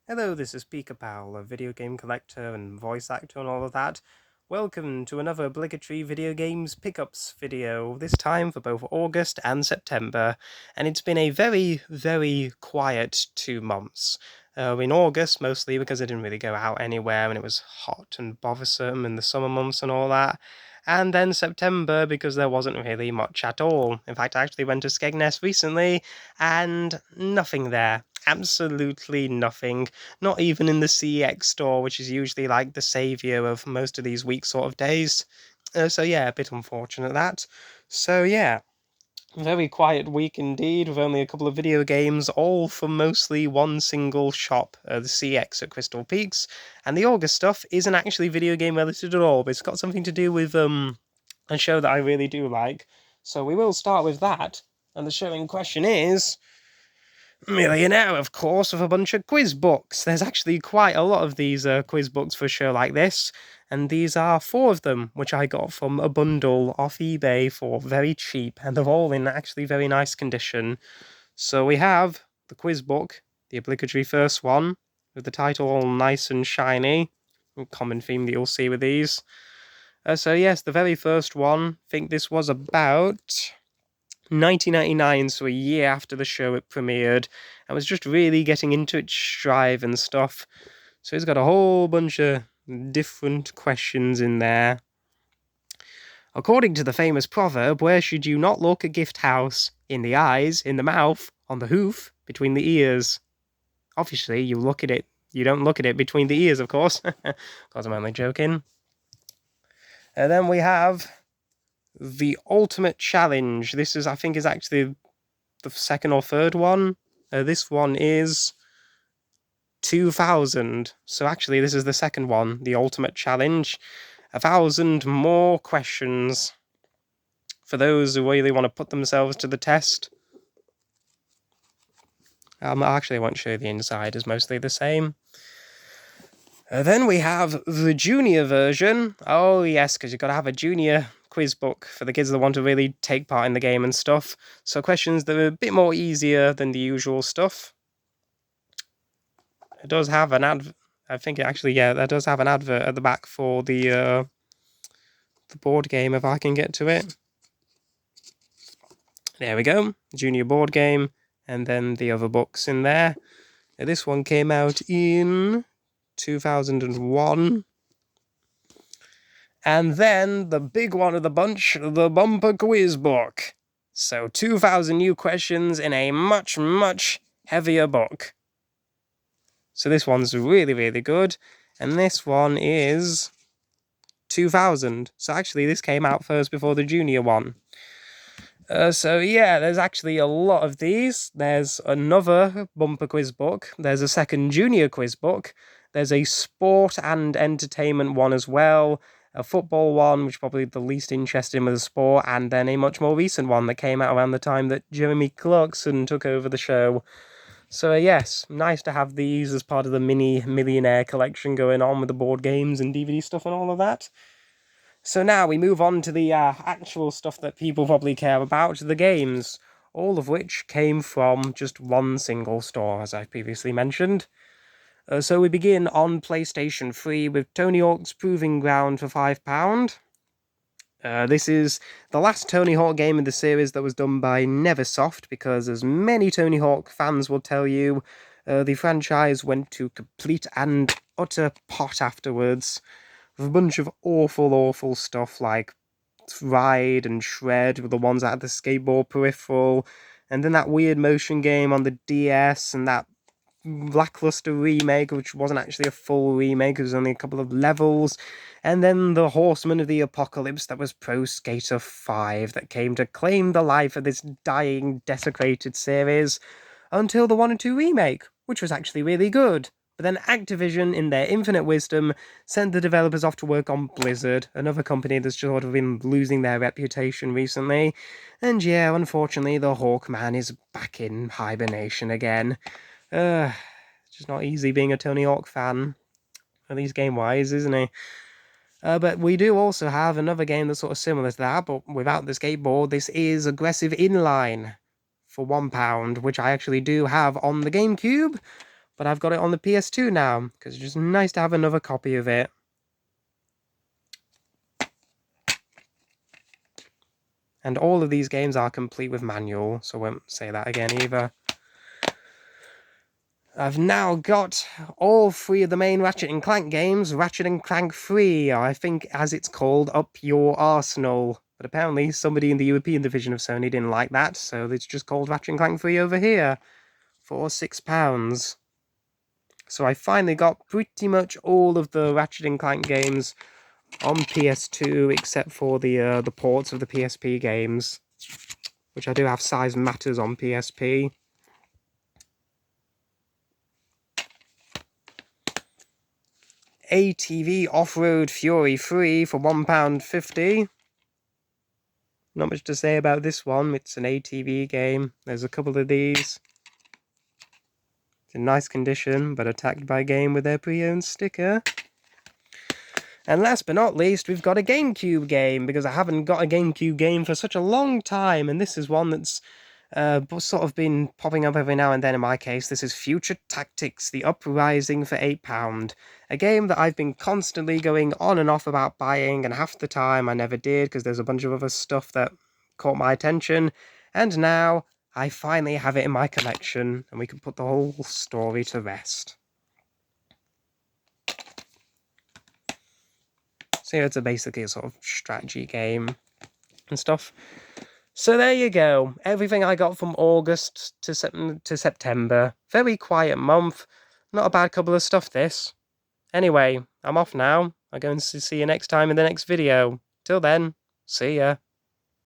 Hello, this is Pal, a video game collector and voice actor and all of that. Welcome to another obligatory video games pickups video, this time for both August and September, and it's been a very, very quiet 2 months. In August, mostly because I didn't really go out anywhere and it was hot and bothersome in the summer months and all that. And then September, because there wasn't really much at all. In fact, I actually went to Skegness recently, and nothing there. Absolutely nothing. Not even in the CEX store, which is usually like the saviour of most of these week sort of days. So yeah, a bit unfortunate that. So yeah, very quiet week indeed, with only a couple of video games, all from mostly one single shop, the CX at Crystal Peaks. And the August stuff isn't actually video game related at all, but it's got something to do with a show that I really do like. So we will start with that. And the show in question is Millionaire, of course, with a bunch of quiz books. There's actually quite a lot of these quiz books for a show like this, and these are 4 of them, which I got from a bundle off eBay for very cheap, and they're all in actually very nice condition. So we have the quiz book, the obligatory first one, with the title all nice and shiny, a common theme that you'll see with these. So yes, the very first one, I think this was about 1999, so a year after the show it premiered. I was just really getting into its stride and stuff. So it's got a whole bunch of different questions in there. According to the famous proverb, where should you not look a gift house? In the eyes, in the mouth, on the hoof, between the ears. Obviously, you look at it. You don't look at it between the ears, of course. Because I'm only joking. And then we have the ultimate challenge. This is, I think, is actually the second or third one. This one is 2000. So actually, this is the second one, the ultimate challenge. 1,000 more questions for those who really want to put themselves to the test. Actually, I won't show you the inside, it's mostly the same. Then we have the junior version. Oh yes, because you've got to have a junior quiz book for the kids that want to really take part in the game and stuff. So questions that are a bit more easier than the usual stuff. It does have an I think it actually, yeah, that does have an advert at the back for the board game, if I can get to it. There we go, junior board game, and then the other books in there. Now, this one came out in 2001. And then the big one of the bunch, the bumper quiz book. So 2,000 new questions in a much, much heavier book. So this one's really, really good. And this one is 2000. So actually this came out first before the junior one. So yeah, there's actually a lot of these. There's another bumper quiz book. There's a second junior quiz book. There's a sport and entertainment one as well. A football one, which is probably the least interested in with the sport, and then a much more recent one that came out around the time that Jeremy Clarkson took over the show. So yes, nice to have these as part of the mini millionaire collection going on with the board games and DVD stuff and all of that. So now we move on to the actual stuff that people probably care about, the games, all of which came from just one single store, as I previously mentioned. So we begin on PlayStation 3 with Tony Hawk's Proving Ground for £5. This is the last Tony Hawk game in the series that was done by Neversoft, because as many Tony Hawk fans will tell you, the franchise went to complete and utter pot afterwards, with a bunch of awful, awful stuff like Ride and Shred, with the ones that had the skateboard peripheral, and then that weird motion game on the DS, and that lackluster remake, which wasn't actually a full remake, it was only a couple of levels, and then the Horseman of the Apocalypse that was Pro Skater 5 that came to claim the life of this dying, desecrated series, until the 1 and 2 remake, which was actually really good. But then Activision, in their infinite wisdom, sent the developers off to work on Blizzard, another company that's sort of been losing their reputation recently. And yeah, unfortunately, the Hawkman is back in hibernation again. Just not easy being a Tony Hawk fan, at least game-wise, isn't he? But we do also have another game that's sort of similar to that, but without the skateboard. This is Aggressive Inline for £1, which I actually do have on the GameCube. But I've got it on the PS2 now, because it's just nice to have another copy of it. And all of these games are complete with manual, so I won't say that again either. I've now got all 3 of the main Ratchet & Clank games, Ratchet & Clank 3, I think as it's called, Up Your Arsenal. But apparently somebody in the European division of Sony didn't like that, so it's just called Ratchet & Clank 3 over here for £6. So I finally got pretty much all of the Ratchet & Clank games on PS2, except for the ports of the PSP games, which I do have size matters on PSP. ATV Off-Road Fury 3 for £1.50. Not much to say about this one, it's an ATV game. There's a couple of these. It's in nice condition, but attacked by game with their pre-owned sticker. And last but not least, we've got a GameCube game, because I haven't got a GameCube game for such a long time, and this is one that's sort of been popping up every now and then in my case. This is Future Tactics, The Uprising for £8. A game that I've been constantly going on and off about buying, and half the time I never did, because there's a bunch of other stuff that caught my attention, and now I finally have it in my collection, and we can put the whole story to rest. So yeah, it's basically a sort of strategy game and stuff. So there you go. Everything I got from August to September. Very quiet month. Not a bad couple of stuff, this. Anyway, I'm off now. I'm going to see you next time in the next video. Till then, see ya.